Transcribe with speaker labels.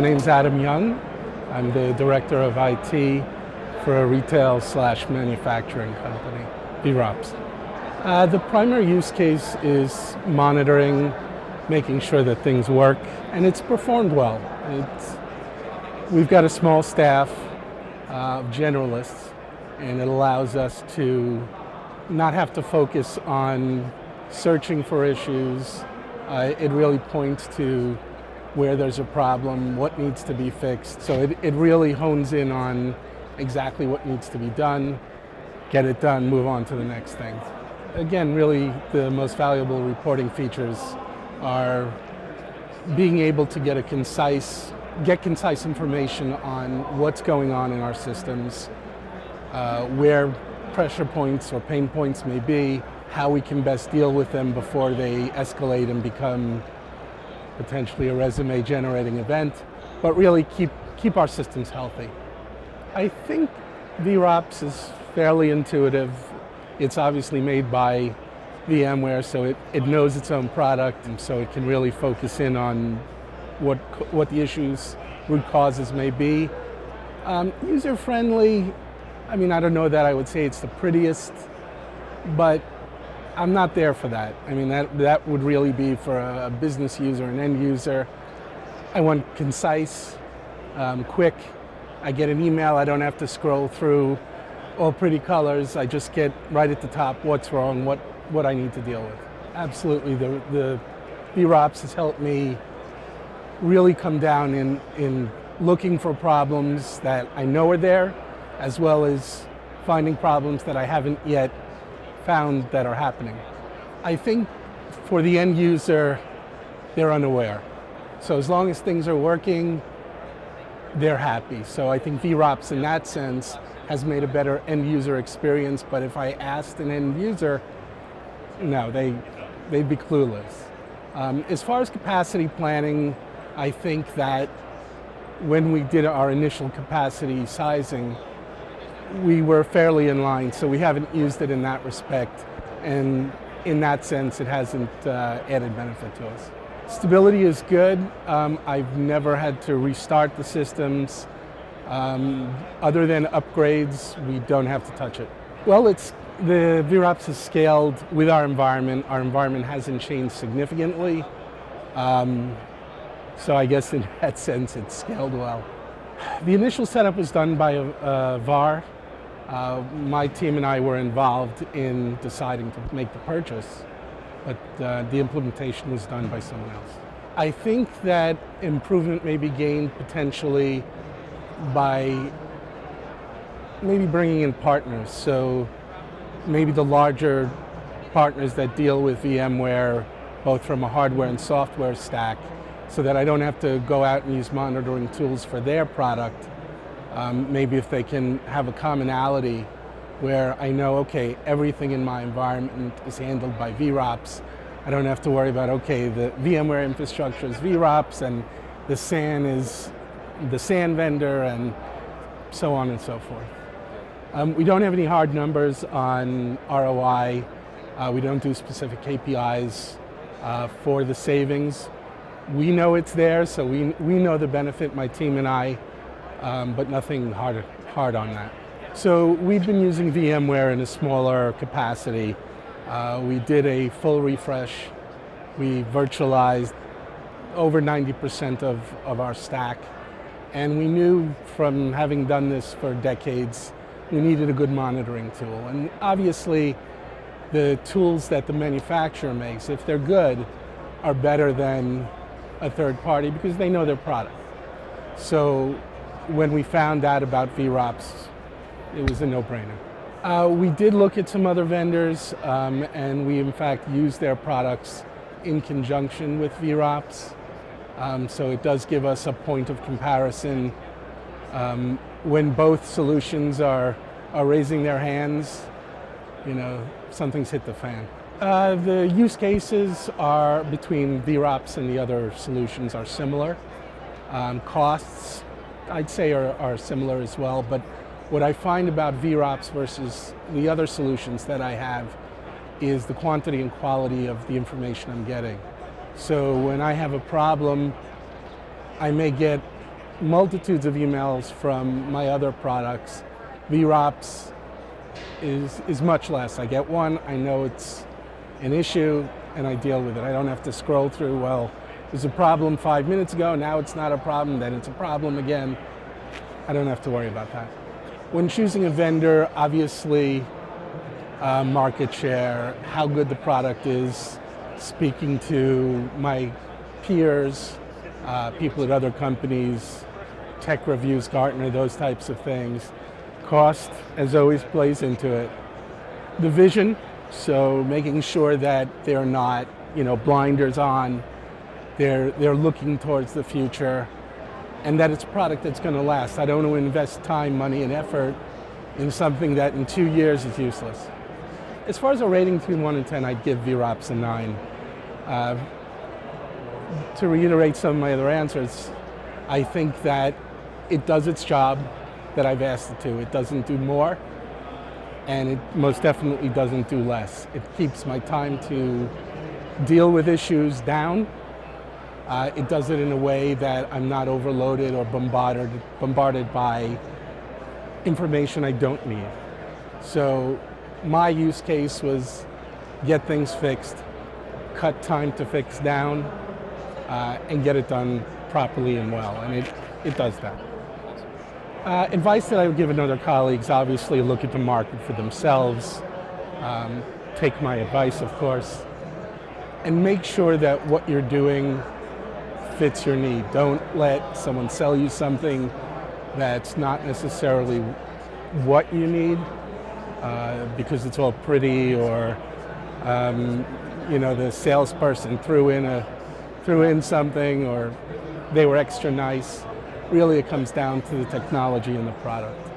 Speaker 1: name's Adam Young. I'm the director of IT for a retail/manufacturing company, vRealize. The primary use case is monitoring, making sure that things work, and it's performed well. We've got a small staff of generalists, and it allows us to not have to focus on searching for issues. It really points to where there's a problem, what needs to be fixed. So it really hones in on exactly what needs to be done, get it done, move on to the next thing. Again, really the most valuable reporting features are being able to get concise information on what's going on in our systems, where pressure points or pain points may be, how we can best deal with them before they escalate and become potentially a resume generating event, but really keep our systems healthy. I think vRealize is fairly intuitive. It's obviously made by VMware, so it knows its own product, and so it can really focus in on what the issues, root causes may be. User-friendly, I mean, I don't know that I would say it's the prettiest, but I'm not there for that. I mean, that would really be for a business user, an end user. I want concise, quick. I get an email, I don't have to scroll through all pretty colors. I just get right at the top what's wrong, what I need to deal with. Absolutely, the vRealize has helped me really come down in looking for problems that I know are there, as well as finding problems that I haven't yet found that are happening. I think for the end user, they're unaware. So as long as things are working, they're happy. So I think vRealize in that sense has made a better end user experience, but if I asked an end user, no, they'd be clueless. As far as capacity planning, I think that when we did our initial capacity sizing, we were fairly in line, so we haven't used it in that respect, and in that sense it hasn't added benefit to us. Stability is good. I've never had to restart the systems. Other than upgrades, we don't have to touch it. Well, the vRealize is scaled with our environment. Our environment hasn't changed significantly, so I guess in that sense it's scaled well. The initial setup was done by a VAR. My team and I were involved in deciding to make the purchase, but the implementation was done by someone else. I think that improvement may be gained potentially by maybe bringing in partners. So maybe the larger partners that deal with VMware, both from a hardware and software stack, so that I don't have to go out and use monitoring tools for their product. Maybe if they can have a commonality where I know, okay, everything in my environment is handled by vRealize. I don't have to worry about, okay, the VMware infrastructure is vRealize and the SAN is the SAN vendor, and so on and so forth. We don't have any hard numbers on ROI. We don't do specific KPIs for the savings. We know it's there, so we know the benefit, my team and I, but nothing hard on that. So we've been using VMware in a smaller capacity. We did a full refresh. We virtualized over 90% of our stack. And we knew from having done this for decades, we needed a good monitoring tool. And obviously, the tools that the manufacturer makes, if they're good, are better than a third party because they know their product. So when we found out about vRealize, it was a no-brainer. We did look at some other vendors, and we in fact used their products in conjunction with vRealize. So it does give us a point of comparison. When both solutions are raising their hands, you know, something's hit the fan. The use cases are between vRealize and the other solutions are similar. Costs, I'd say, are similar as well, but what I find about vRealize versus the other solutions that I have is the quantity and quality of the information I'm getting. So when I have a problem, I may get multitudes of emails from my other products. VRops is much less. I get one, I know it's an issue, and I deal with it. I don't have to scroll through, well, there's a problem 5 minutes ago, now it's not a problem, then it's a problem again. I don't have to worry about that. When choosing a vendor, obviously, market share, how good the product is, speaking to my peers, people at other companies, tech reviews, Gartner, those types of things. Cost, as always, plays into it. The vision, so making sure that they're not, blinders on, they're looking towards the future, and that it's a product that's going to last. I don't want to invest time, money, and effort in something that in 2 years is useless. As far as a rating between 1 and 10, I'd give VRops a 9. To reiterate some of my other answers, I think that it does its job that I've asked it to. It doesn't do more, and it most definitely doesn't do less. It keeps my time to deal with issues down. It does it in a way that I'm not overloaded or bombarded by information I don't need. So my use case was get things fixed, cut time to fix down, and get it done properly and well, and it does that. Advice that I would give another colleagues, obviously look at the market for themselves, take my advice, of course, and make sure that what you're doing fits your need. Don't let someone sell you something that's not necessarily what you need, because it's all pretty, or the salesperson threw in something, or they were extra nice. Really, it comes down to the technology and the product.